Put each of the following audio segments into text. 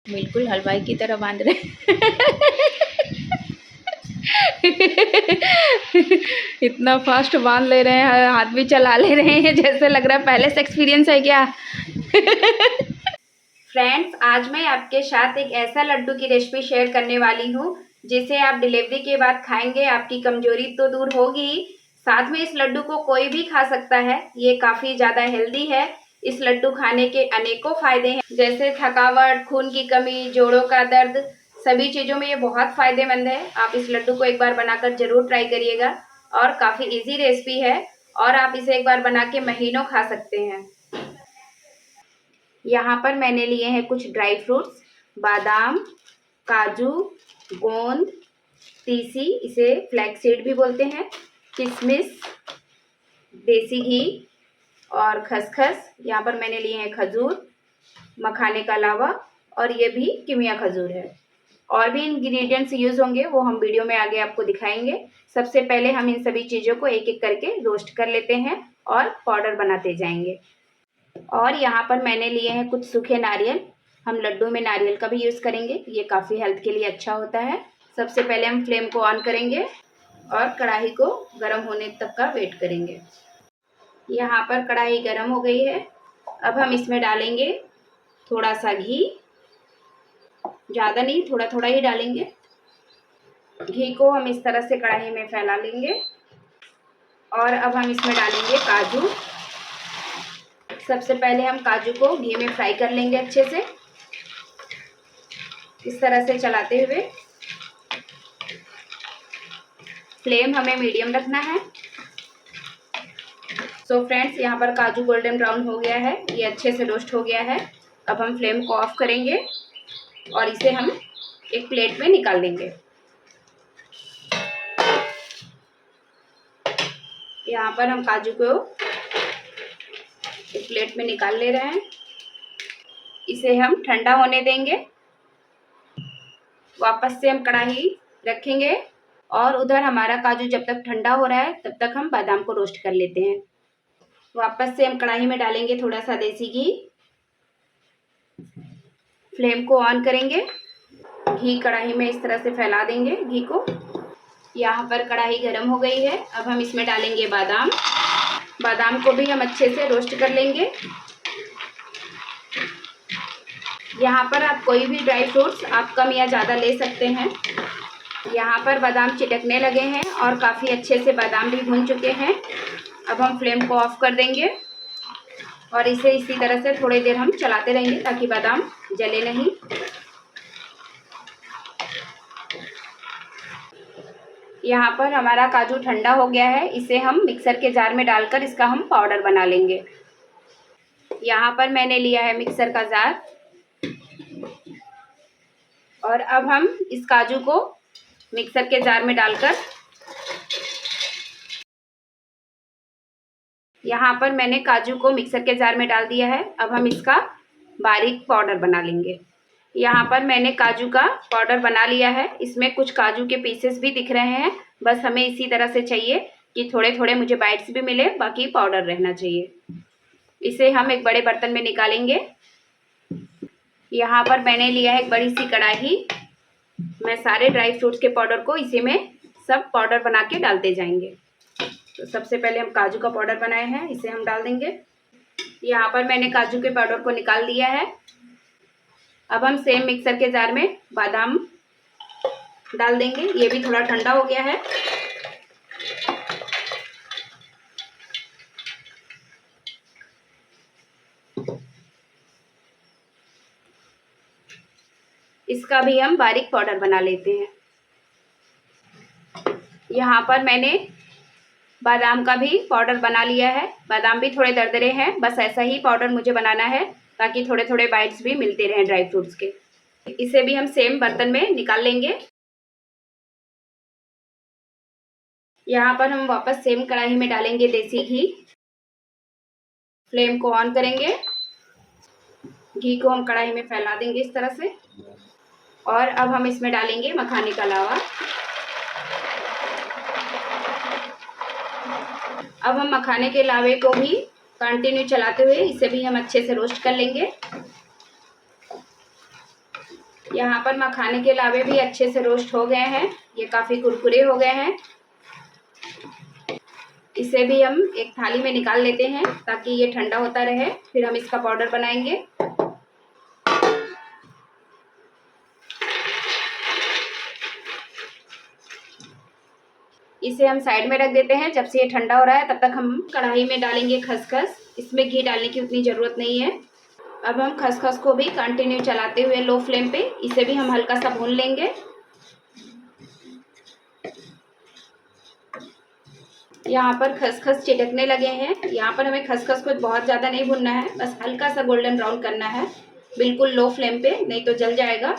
बिल्कुल हलवाई की तरह बांध रहे इतना फास्ट बांध ले रहे हैं, हाथ भी चला ले रहे हैं, जैसे लग रहा है पहले से एक्सपीरियंस है क्या। फ्रेंड्स, आज मैं आपके साथ एक ऐसा लड्डू की रेसिपी शेयर करने वाली हूँ जिसे आप डिलीवरी के बाद खाएंगे, आपकी कमजोरी तो दूर होगी। साथ में इस लड्डू को कोई भी खा सकता है, ये काफ़ी ज़्यादा हेल्दी है। इस लड्डू खाने के अनेकों फायदे हैं, जैसे थकावट, खून की कमी, जोड़ों का दर्द, सभी चीज़ों में ये बहुत फायदेमंद है। आप इस लड्डू को एक बार बनाकर जरूर ट्राई करिएगा और काफ़ी इजी रेसिपी है और आप इसे एक बार बना के महीनों खा सकते हैं। यहाँ पर मैंने लिए हैं कुछ ड्राई फ्रूट्स, बादाम, काजू, गोंद, तीसी, इसे फ्लैक्स सीड भी बोलते हैं, किशमिश, देसी घी और खसखस। यहाँ पर मैंने लिए हैं खजूर, मखाने का लावा और ये भी किमिया खजूर है। और भी इंग्रेडिएंट्स यूज़ होंगे वो हम वीडियो में आगे आपको दिखाएंगे। सबसे पहले हम इन सभी चीज़ों को एक एक करके रोस्ट कर लेते हैं और पाउडर बनाते जाएंगे। और यहाँ पर मैंने लिए हैं कुछ सूखे नारियल। हम लड्डू में नारियल का भी यूज़ करेंगे, ये काफ़ी हेल्थ के लिए अच्छा होता है। सबसे पहले हम फ्लेम को ऑन करेंगे और कढ़ाई को गर्म होने तक का वेट करेंगे। यहाँ पर कढ़ाई गर्म हो गई है। अब हम इसमें डालेंगे थोड़ा सा घी, ज़्यादा नहीं, थोड़ा थोड़ा ही डालेंगे। घी को हम इस तरह से कढ़ाई में फैला लेंगे और अब हम इसमें डालेंगे काजू। सबसे पहले हम काजू को घी में फ्राई कर लेंगे अच्छे से, इस तरह से चलाते हुए। फ्लेम हमें मीडियम रखना है। सो फ्रेंड्स, यहाँ पर काजू गोल्डन ब्राउन हो गया है, ये अच्छे से रोस्ट हो गया है। अब हम फ्लेम को ऑफ करेंगे और इसे हम एक प्लेट में निकाल लेंगे। यहाँ पर हम काजू को एक प्लेट में निकाल ले रहे हैं। इसे हम ठंडा होने देंगे। वापस से हम कढ़ाई रखेंगे और उधर हमारा काजू जब तक ठंडा हो रहा है तब तक हम बादाम को रोस्ट कर लेते हैं। वापस से हम कढ़ाई में डालेंगे थोड़ा सा देसी घी। फ्लेम को ऑन करेंगे, घी कढ़ाई में इस तरह से फैला देंगे घी को। यहाँ पर कढ़ाई गर्म हो गई है। अब हम इसमें डालेंगे बादाम। बादाम को भी हम अच्छे से रोस्ट कर लेंगे। यहाँ पर आप कोई भी ड्राई फ्रूट्स आप कम या ज़्यादा ले सकते हैं। यहाँ पर बादाम चिटकने लगे हैं और काफ़ी अच्छे से बादाम भी भून चुके हैं। अब हम फ्लेम को ऑफ कर देंगे और इसे इसी तरह से थोड़ी देर हम चलाते रहेंगे ताकि बादाम जले नहीं। यहाँ पर हमारा काजू ठंडा हो गया है, इसे हम मिक्सर के जार में डालकर इसका हम पाउडर बना लेंगे। यहाँ पर मैंने लिया है मिक्सर का जार और अब हम इस काजू को मिक्सर के जार में डालकर, यहाँ पर मैंने काजू को मिक्सर के जार में डाल दिया है। अब हम इसका बारीक पाउडर बना लेंगे। यहाँ पर मैंने काजू का पाउडर बना लिया है। इसमें कुछ काजू के पीसेस भी दिख रहे हैं, बस हमें इसी तरह से चाहिए कि थोड़े थोड़े मुझे बाइट्स भी मिले, बाकी पाउडर रहना चाहिए। इसे हम एक बड़े बर्तन में निकालेंगे। यहाँ पर मैंने लिया है एक बड़ी सी कढ़ाई। मैं सारे ड्राई फ्रूट्स के पाउडर को इसी में सब पाउडर बना के डालते जाएंगे। तो सबसे पहले हम काजू का पाउडर बनाए हैं, इसे हम डाल देंगे। यहाँ पर मैंने काजू के पाउडर को निकाल दिया है। अब हम सेम मिक्सर के जार में बादाम डाल देंगे, ये भी थोड़ा ठंडा हो गया है। इसका भी हम बारीक पाउडर बना लेते हैं। यहाँ पर मैंने बादाम का भी पाउडर बना लिया है। बादाम भी थोड़े दरदरे हैं, बस ऐसा ही पाउडर मुझे बनाना है ताकि थोड़े थोड़े बाइट्स भी मिलते रहें ड्राई फ्रूट्स के। इसे भी हम सेम बर्तन में निकाल लेंगे। यहाँ पर हम वापस सेम कढ़ाई में डालेंगे देसी घी। फ्लेम को ऑन करेंगे, घी को हम कढ़ाई में फैला देंगे इस तरह से और अब हम इसमें डालेंगे मखाने का लावा। अब हम मखाने के लावे को भी कंटिन्यू चलाते हुए इसे भी हम अच्छे से रोस्ट कर लेंगे। यहाँ पर मखाने के लावे भी अच्छे से रोस्ट हो गए हैं, ये काफ़ी कुरकुरे हो गए हैं। इसे भी हम एक थाली में निकाल लेते हैं ताकि ये ठंडा होता रहे, फिर हम इसका पाउडर बनाएंगे। इसे हम साइड में रख देते हैं। जब से ये ठंडा हो रहा है तब तक हम कढ़ाई में डालेंगे खसखस। इसमें घी डालने की उतनी ज़रूरत नहीं है। अब हम खसखस को भी कंटिन्यू चलाते हुए लो फ्लेम पे इसे भी हम हल्का सा भून लेंगे। यहाँ पर खसखस चिटकने लगे हैं। यहाँ पर हमें खसखस को बहुत ज़्यादा नहीं भूनना है, बस हल्का सा गोल्डन ब्राउन करना है, बिल्कुल लो फ्लेम पे, नहीं तो जल जाएगा।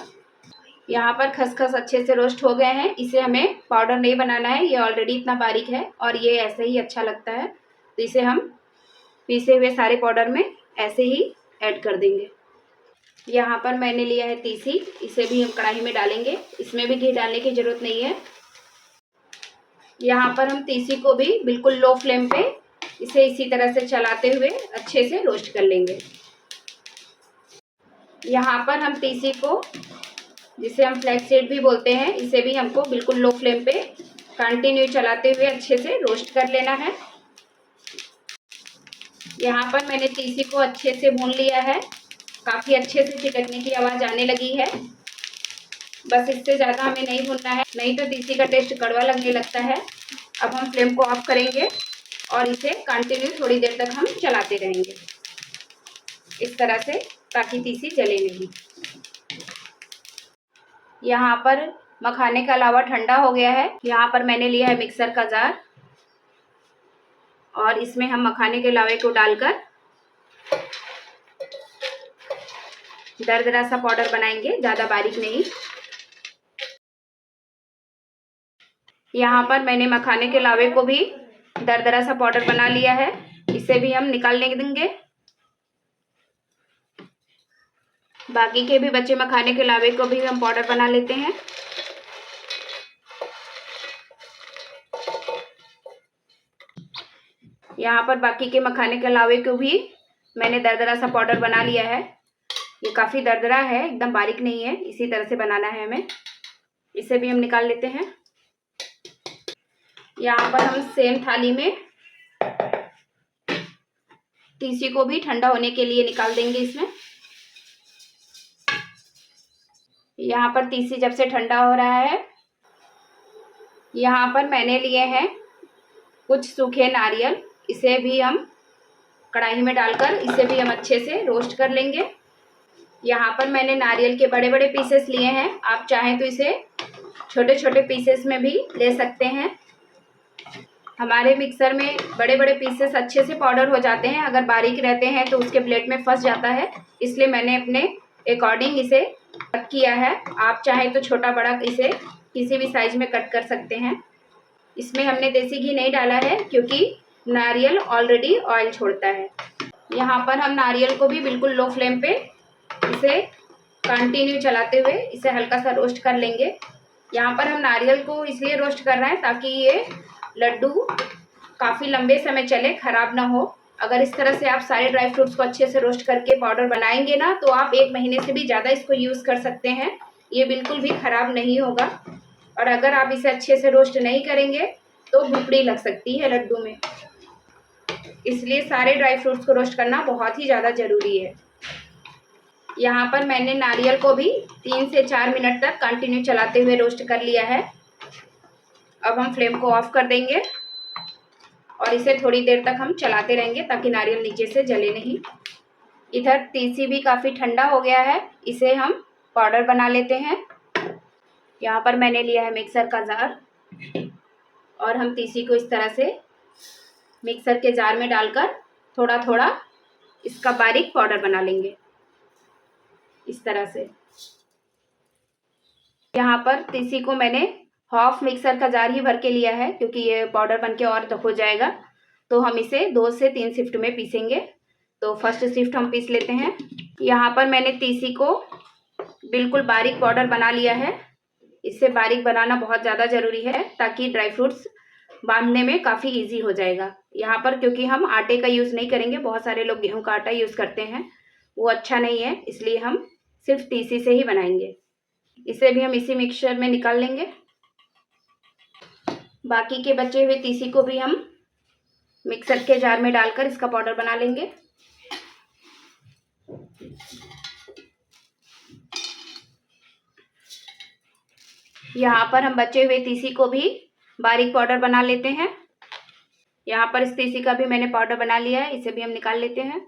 यहाँ पर खसखस अच्छे से रोस्ट हो गए हैं। इसे हमें पाउडर नहीं बनाना है, ये ऑलरेडी इतना बारीक है और ये ऐसे ही अच्छा लगता है। तो इसे हम पीसे हुए सारे पाउडर में ऐसे ही ऐड कर देंगे। यहाँ पर मैंने लिया है तीसी, इसे भी हम कढ़ाई में डालेंगे। इसमें भी घी डालने की ज़रूरत नहीं है। यहाँ पर हम तीसी को भी बिल्कुल लो फ्लेम पे इसे इसी तरह से चलाते हुए अच्छे से रोस्ट कर लेंगे। यहाँ पर हम तीसी को, जिसे हम फ्लैक्स सीड भी बोलते हैं, इसे भी हमको बिल्कुल लो फ्लेम पे कंटिन्यू चलाते हुए अच्छे से रोस्ट कर लेना है। यहाँ पर मैंने तीसी को अच्छे से भून लिया है, काफ़ी अच्छे से चिटकने की आवाज़ आने लगी है। बस इससे ज़्यादा हमें नहीं भूनना है, नहीं तो तीसी का टेस्ट कड़वा लगने लगता है। अब हम फ्लेम को ऑफ करेंगे और इसे कंटिन्यू थोड़ी देर तक हम चलाते रहेंगे इस तरह से, ताकि तीसी जले नहीं। यहाँ पर मखाने का लावा ठंडा हो गया है। यहाँ पर मैंने लिया है मिक्सर का जार और इसमें हम मखाने के लावे को डालकर दरदरा सा पाउडर बनाएंगे, ज़्यादा बारीक नहीं। यहाँ पर मैंने मखाने के लावे को भी दरदरा सा पाउडर बना लिया है, इसे भी हम निकालने देंगे। बाकी के भी बचे मखाने के लावे को भी हम पाउडर बना लेते हैं। यहाँ पर बाकी के मखाने के लावे को भी मैंने दरदरा सा पाउडर बना लिया है। ये काफ़ी दरदरा है, एकदम बारीक नहीं है, इसी तरह से बनाना है हमें। इसे भी हम निकाल लेते हैं। यहाँ पर हम सेम थाली में तीसी को भी ठंडा होने के लिए निकाल देंगे इसमें। यहाँ पर तीसी जब से ठंडा हो रहा है, यहाँ पर मैंने लिए हैं कुछ सूखे नारियल, इसे भी हम कढ़ाई में डालकर इसे भी हम अच्छे से रोस्ट कर लेंगे। यहाँ पर मैंने नारियल के बड़े बड़े पीसेस लिए हैं, आप चाहें तो इसे छोटे छोटे पीसेस में भी ले सकते हैं। हमारे मिक्सर में बड़े बड़े पीसेस अच्छे से पाउडर हो जाते हैं, अगर बारीक रहते हैं तो उसके प्लेट में फंस जाता है, इसलिए मैंने अपने अकॉर्डिंग इसे कट किया है। आप चाहें तो छोटा बड़ा इसे किसी भी साइज में कट कर सकते हैं। इसमें हमने देसी घी नहीं डाला है क्योंकि नारियल ऑलरेडी ऑयल छोड़ता है। यहाँ पर हम नारियल को भी बिल्कुल लो फ्लेम पे इसे कंटिन्यू चलाते हुए इसे हल्का सा रोस्ट कर लेंगे। यहाँ पर हम नारियल को इसलिए रोस्ट कर रहे हैं ताकि ये लड्डू काफ़ी लंबे समय चले, ख़राब ना हो। अगर इस तरह से आप सारे ड्राई फ्रूट्स को अच्छे से रोस्ट करके पाउडर बनाएंगे ना, तो आप 1 महीने से भी ज़्यादा इसको यूज़ कर सकते हैं, ये बिल्कुल भी ख़राब नहीं होगा। और अगर आप इसे अच्छे से रोस्ट नहीं करेंगे तो भुपड़ी लग सकती है लड्डू में, इसलिए सारे ड्राई फ्रूट्स को रोस्ट करना बहुत ही ज़्यादा ज़रूरी है। यहाँ पर मैंने नारियल को भी 3 से 4 मिनट तक कंटिन्यू चलाते हुए रोस्ट कर लिया है। अब हम फ्लेम को ऑफ कर देंगे और इसे थोड़ी देर तक हम चलाते रहेंगे ताकि नारियल नीचे से जले नहीं। इधर तीसी भी काफ़ी ठंडा हो गया है, इसे हम पाउडर बना लेते हैं। यहाँ पर मैंने लिया है मिक्सर का जार और हम तीसी को इस तरह से मिक्सर के जार में डालकर थोड़ा थोड़ा इसका बारीक पाउडर बना लेंगे इस तरह से। यहाँ पर तीसी को मैंने हाफ मिक्सर का जार ही भर के लिया है क्योंकि ये पाउडर बनके और तो हो जाएगा, तो हम इसे 2 से 3 शिफ्ट में पीसेंगे। तो फर्स्ट शिफ्ट हम पीस लेते हैं। यहाँ पर मैंने तीसी को बिल्कुल बारीक पाउडर बना लिया है। इसे बारीक बनाना बहुत ज़्यादा ज़रूरी है ताकि ड्राई फ्रूट्स बांधने में काफ़ी इजी हो जाएगा। यहाँ पर क्योंकि हम आटे का यूज़ नहीं करेंगे, बहुत सारे लोग गेहूं का आटा यूज़ करते हैं, वो अच्छा नहीं है, इसलिए हम सिर्फ तीसी से ही बनाएंगे। इसे भी हम इसी मिक्सचर में निकाल लेंगे। बाकी के बचे हुए तीसी को भी हम मिक्सर के जार में डालकर इसका पाउडर बना लेंगे। यहाँ पर हम बचे हुए तीसी को भी बारीक पाउडर बना लेते हैं। यहाँ पर इस तीसी का भी मैंने पाउडर बना लिया है, इसे भी हम निकाल लेते हैं।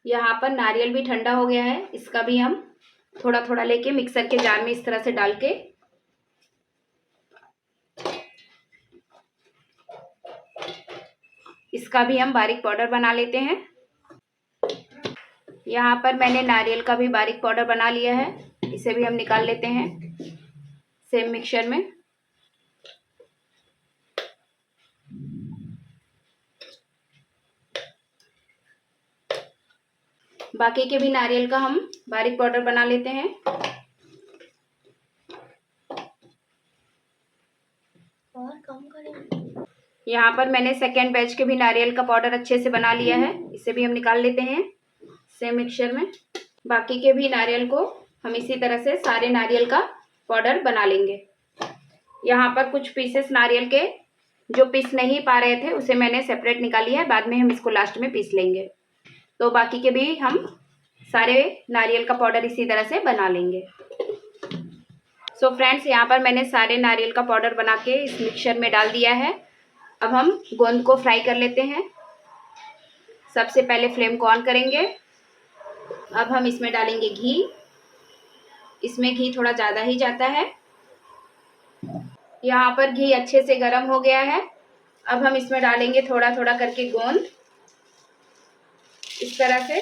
यहाँ पर नारियल भी ठंडा हो गया है, इसका भी हम थोड़ा थोड़ा लेके मिक्सर के जार में इस तरह से डाल के इसका भी हम बारीक पाउडर बना लेते हैं। यहाँ पर मैंने नारियल का भी बारीक पाउडर बना लिया है, इसे भी हम निकाल लेते हैं सेम मिक्सचर में। बाकी के भी नारियल का हम बारीक पाउडर बना लेते हैं। और कम करें। यहाँ पर मैंने सेकेंड बैच के भी नारियल का पाउडर अच्छे से बना लिया है, इसे भी हम निकाल लेते हैं सेम मिक्सचर में। बाकी के भी नारियल को हम इसी तरह से सारे नारियल का पाउडर बना लेंगे। यहाँ पर कुछ पीसेस नारियल के जो पीस नहीं पा रहे थे उसे मैंने सेपरेट निकाली है, बाद में हम इसको लास्ट में पीस लेंगे। तो बाकी के भी हम सारे नारियल का पाउडर इसी तरह से बना लेंगे। सो फ्रेंड्स, यहाँ पर मैंने सारे नारियल का पाउडर बना के इस मिक्सचर में डाल दिया है। अब हम गोंद को फ्राई कर लेते हैं। सबसे पहले फ्लेम को ऑन करेंगे। अब हम इसमें डालेंगे घी। इसमें घी थोड़ा ज़्यादा ही जाता है। यहाँ पर घी अच्छे से गर्म हो गया है। अब हम इसमें डालेंगे थोड़ा थोड़ा करके गोंद, इस तरह से।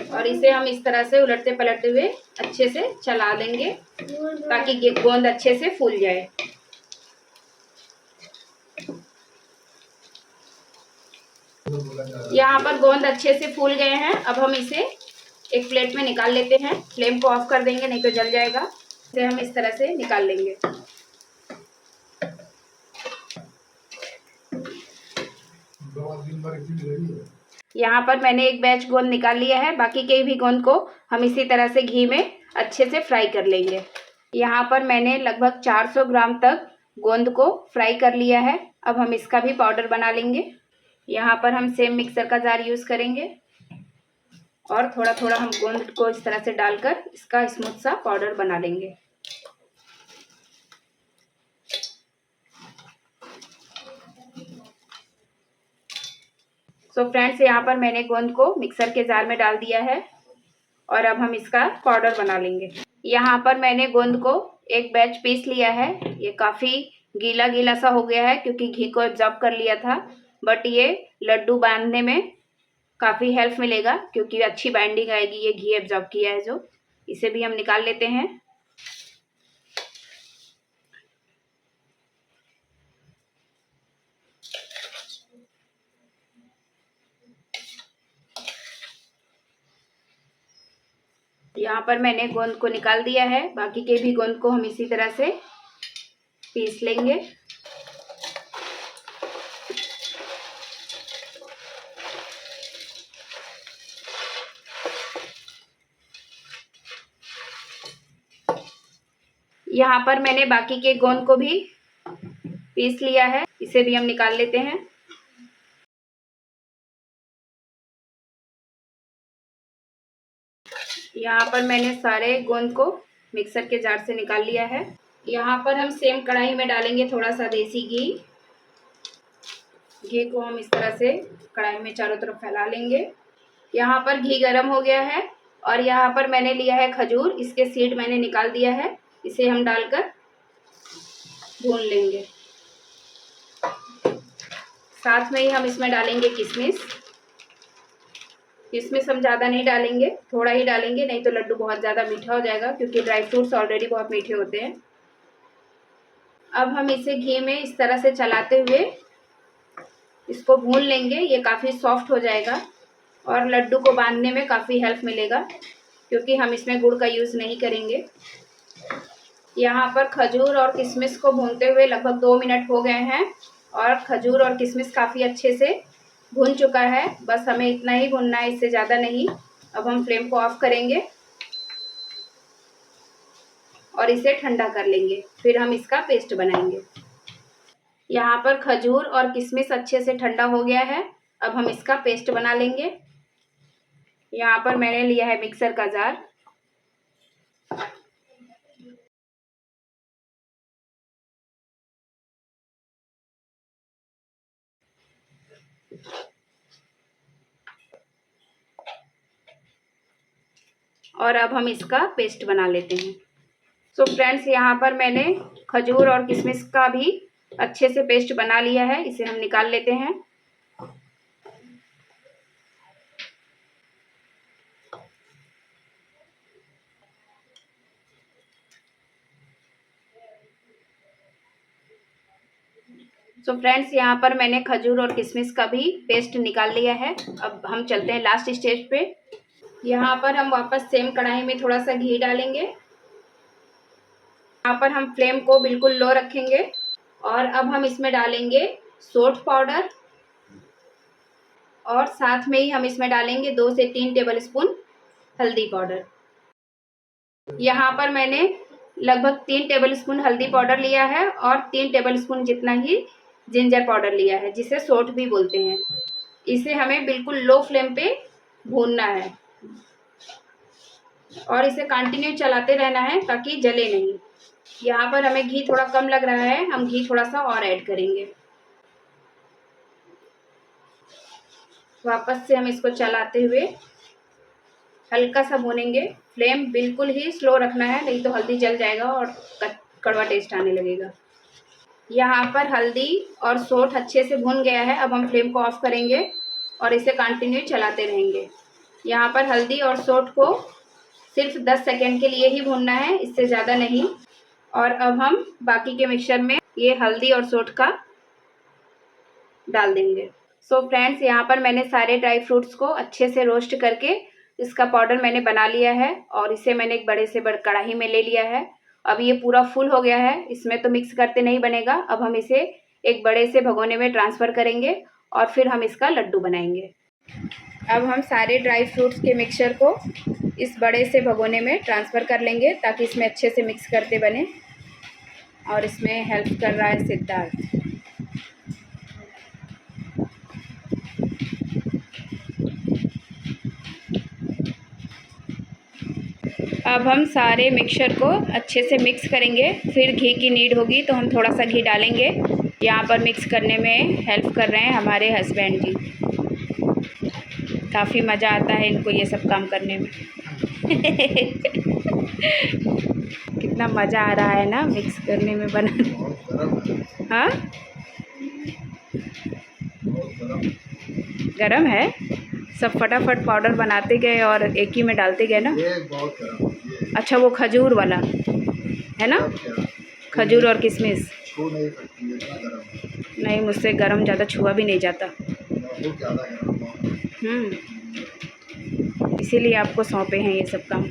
और इसे हम इस तरह से उलटते पलटते हुए अच्छे से चला लेंगे ताकि गोंद अच्छे से फूल जाए। यहाँ पर गोंद अच्छे से फूल गए हैं। अब हम इसे एक प्लेट में निकाल लेते हैं। फ्लेम को ऑफ कर देंगे, नहीं तो जल जाएगा। इसे हम इस तरह से निकाल लेंगे। यहाँ पर मैंने एक बैच गोंद निकाल लिया है। बाकी के भी गोंद को हम इसी तरह से घी में अच्छे से फ्राई कर लेंगे। यहाँ पर मैंने लगभग 400 ग्राम तक गोंद को फ्राई कर लिया है। अब हम इसका भी पाउडर बना लेंगे। यहाँ पर हम सेम मिक्सर का जार यूज़ करेंगे और थोड़ा थोड़ा हम गोंद को इस तरह से डालकर इसका स्मूथ सा पाउडर बना लेंगे। सो फ्रेंड्स, यहाँ पर मैंने गोंद को मिक्सर के जार में डाल दिया है और अब हम इसका पाउडर बना लेंगे। यहाँ पर मैंने गोंद को एक बैच पीस लिया है। ये काफ़ी गीला गीला सा हो गया है क्योंकि घी को एब्जॉर्ब कर लिया था, बट ये लड्डू बांधने में काफ़ी हेल्प मिलेगा क्योंकि अच्छी बाइंडिंग आएगी। ये घी एब्जॉर्ब किया है जो, इसे भी हम निकाल लेते हैं। यहाँ पर मैंने गोंद को निकाल दिया है। बाकी के भी गोंद को हम इसी तरह से पीस लेंगे। यहाँ पर मैंने बाकी के गोंद को भी पीस लिया है, इसे भी हम निकाल लेते हैं। यहाँ पर मैंने सारे गोंद को मिक्सर के जार से निकाल लिया है। यहाँ पर हम सेम कढ़ाई में डालेंगे थोड़ा सा देसी घी। घी को हम इस तरह से कढ़ाई में चारों तरफ फैला लेंगे। यहाँ पर घी गर्म हो गया है और यहाँ पर मैंने लिया है खजूर। इसके सीड मैंने निकाल दिया है, इसे हम डालकर भून लेंगे। साथ में ही हम इसमें डालेंगे किशमिश। किशमिश हम ज़्यादा नहीं डालेंगे, थोड़ा ही डालेंगे, नहीं तो लड्डू बहुत ज़्यादा मीठा हो जाएगा क्योंकि ड्राई फ्रूट्स ऑलरेडी बहुत मीठे होते हैं। अब हम इसे घी में इस तरह से चलाते हुए इसको भून लेंगे। ये काफ़ी सॉफ्ट हो जाएगा और लड्डू को बांधने में काफ़ी हेल्प मिलेगा क्योंकि हम इसमें गुड़ का यूज़ नहीं करेंगे। यहाँ पर खजूर और किशमिश को भूनते हुए लगभग 2 मिनट हो गए हैं और खजूर और किशमिश काफ़ी अच्छे से भुन चुका है। बस हमें इतना ही भुनना है, इससे ज़्यादा नहीं। अब हम फ्लेम को ऑफ करेंगे और इसे ठंडा कर लेंगे, फिर हम इसका पेस्ट बनाएंगे। यहाँ पर खजूर और किशमिश अच्छे से ठंडा हो गया है। अब हम इसका पेस्ट बना लेंगे। यहाँ पर मैंने लिया है मिक्सर का जार। और अब हम इसका पेस्ट बना लेते हैं। सो फ्रेंड्स, यहाँ पर मैंने खजूर और किशमिश का भी अच्छे से पेस्ट बना लिया है। इसे हम निकाल लेते हैं। सो फ्रेंड्स, यहाँ पर मैंने खजूर और किशमिश का भी पेस्ट निकाल लिया है। अब हम चलते हैं लास्ट स्टेज पे। यहाँ पर हम वापस सेम कढ़ाई में थोड़ा सा घी डालेंगे। यहाँ पर हम फ्लेम को बिल्कुल लो रखेंगे और अब हम इसमें डालेंगे सोंठ पाउडर और साथ में ही हम इसमें डालेंगे 2 से 3 टेबलस्पून हल्दी पाउडर। यहाँ पर मैंने लगभग 3 टेबलस्पून हल्दी पाउडर लिया है और 3 टेबलस्पून जितना ही जिंजर पाउडर लिया है, जिसे सौंठ भी बोलते हैं। इसे हमें बिल्कुल लो फ्लेम पे भूनना है और इसे कंटिन्यू चलाते रहना है ताकि जले नहीं। यहाँ पर हमें घी थोड़ा कम लग रहा है, हम घी थोड़ा सा और ऐड करेंगे। वापस से हम इसको चलाते हुए हल्का सा भूनेंगे। फ्लेम बिल्कुल ही स्लो रखना है, नहीं तो हल्दी जल जाएगा और कड़वा टेस्ट आने लगेगा। यहाँ पर हल्दी और सौंठ अच्छे से भून गया है। अब हम फ्लेम को ऑफ करेंगे और इसे कंटिन्यू चलाते रहेंगे। यहाँ पर हल्दी और सौंठ को सिर्फ 10 सेकेंड के लिए ही भूनना है, इससे ज़्यादा नहीं। और अब हम बाकी के मिक्सचर में ये हल्दी और सौंठ का डाल देंगे। सो फ्रेंड्स, यहाँ पर मैंने सारे ड्राई फ्रूट्स को अच्छे से रोस्ट करके इसका पाउडर मैंने बना लिया है और इसे मैंने एक बड़े से कढ़ाई में ले लिया है। अब ये पूरा फुल हो गया है, इसमें तो मिक्स करते नहीं बनेगा। अब हम इसे एक बड़े से भगोने में ट्रांसफ़र करेंगे और फिर हम इसका लड्डू बनाएंगे। अब हम सारे ड्राई फ्रूट्स के मिक्सचर को इस बड़े से भगोने में ट्रांसफ़र कर लेंगे ताकि इसमें अच्छे से मिक्स करते बने। और इसमें हेल्प कर रहा है सिद्धार्थ। अब हम सारे मिक्सचर को अच्छे से मिक्स करेंगे। फिर घी की नीड होगी तो हम थोड़ा सा घी डालेंगे। यहाँ पर मिक्स करने में हेल्प कर रहे हैं हमारे हस्बैंड जी। काफ़ी मज़ा आता है इनको ये सब काम करने में। कितना मज़ा आ रहा है ना मिक्स करने में, बनाने। हाँ, गरम है। सब फटाफट पाउडर बनाते गए और एक ही में डालते गए ना। अच्छा, वो खजूर वाला है ना, खजूर और किशमिश। नहीं, मुझसे गरम ज़्यादा छुआ भी नहीं जाता। इसीलिए आपको सौंपे हैं ये सब काम।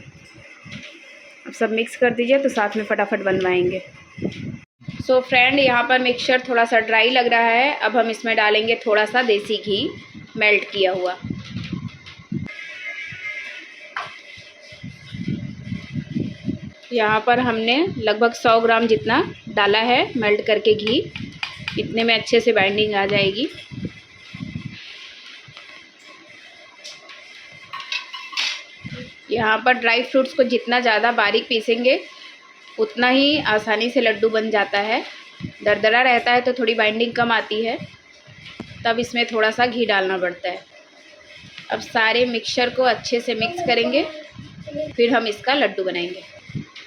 अब सब मिक्स कर दीजिए तो साथ में फटाफट बनवाएंगे। सो फ्रेंड, यहाँ पर मिक्सचर थोड़ा सा ड्राई लग रहा है। अब हम इसमें डालेंगे थोड़ा सा देसी घी मेल्ट किया हुआ। यहाँ पर हमने लगभग 100 ग्राम जितना डाला है मेल्ट करके घी। इतने में अच्छे से बाइंडिंग आ जाएगी। यहाँ पर ड्राई फ्रूट्स को जितना ज़्यादा बारीक पीसेंगे उतना ही आसानी से लड्डू बन जाता है। दरदरा रहता है तो थोड़ी बाइंडिंग कम आती है, तब इसमें थोड़ा सा घी डालना पड़ता है। अब सारे मिक्सचर को अच्छे से मिक्स करेंगे, फिर हम इसका लड्डू बनाएंगे।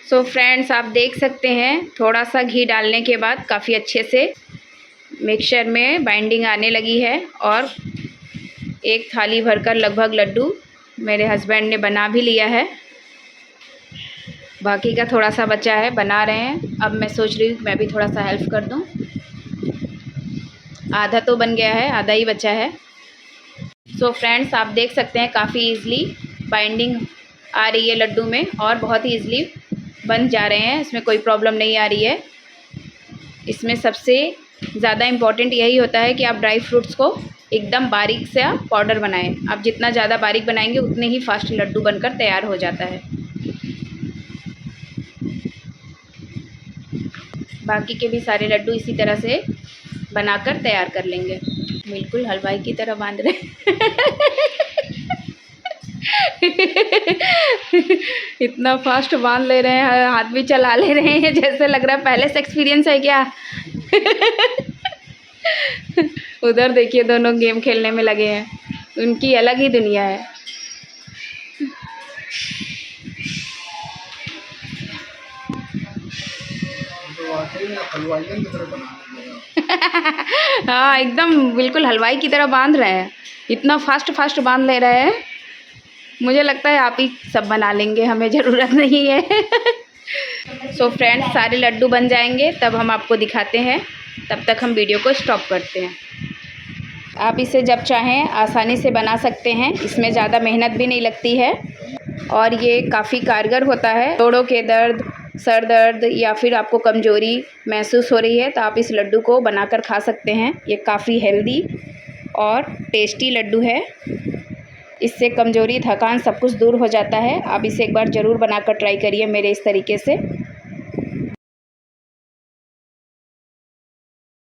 सो फ्रेंड्स, आप देख सकते हैं थोड़ा सा घी डालने के बाद काफ़ी अच्छे से मिक्सचर में बाइंडिंग आने लगी है और एक थाली भरकर लगभग लड्डू मेरे हस्बैंड ने बना भी लिया है। बाकी का थोड़ा सा बचा है, बना रहे हैं। अब मैं सोच रही हूँ मैं भी थोड़ा सा हेल्प कर दूँ। आधा तो बन गया है, आधा ही बचा है। सो फ्रेंड्स, आप देख सकते हैं काफ़ी ईज़िली बाइंडिंग आ रही है लड्डू में और बहुत ही ईज़िली बन जा रहे हैं। इसमें कोई प्रॉब्लम नहीं आ रही है। इसमें सबसे ज़्यादा इम्पॉर्टेंट यही होता है कि आप ड्राई फ्रूट्स को एकदम बारीक से पाउडर बनाएं। आप जितना ज़्यादा बारीक बनाएंगे उतने ही फास्ट लड्डू बनकर तैयार हो जाता है। बाकी के भी सारे लड्डू इसी तरह से बनाकर तैयार कर लेंगे। बिल्कुल हलवाई की तरह बांध रहे इतना फास्ट बांध ले रहे हैं, हाथ भी चला ले रहे हैं, जैसे लग रहा है पहले से एक्सपीरियंस है क्या। उधर देखिए दोनों गेम खेलने में लगे हैं, उनकी अलग ही दुनिया है। हाँ एकदम बिल्कुल हलवाई की तरह बांध रहे हैं, इतना फास्ट बांध ले रहे हैं। मुझे लगता है आप ही सब बना लेंगे, हमें ज़रूरत नहीं है। सो फ्रेंड्स, सारे लड्डू बन जाएंगे तब हम आपको दिखाते हैं, तब तक हम वीडियो को स्टॉप करते हैं। आप इसे जब चाहें आसानी से बना सकते हैं, इसमें ज़्यादा मेहनत भी नहीं लगती है और ये काफ़ी कारगर होता है। जोड़ों के दर्द, सर दर्द या फिर आपको कमज़ोरी महसूस हो रही है तो आप इस लड्डू को बनाकर खा सकते हैं। ये काफ़ी हेल्दी और टेस्टी लड्डू है, इससे कमज़ोरी, थकान सब कुछ दूर हो जाता है। आप इसे एक बार ज़रूर बनाकर ट्राई करिए मेरे इस तरीके से।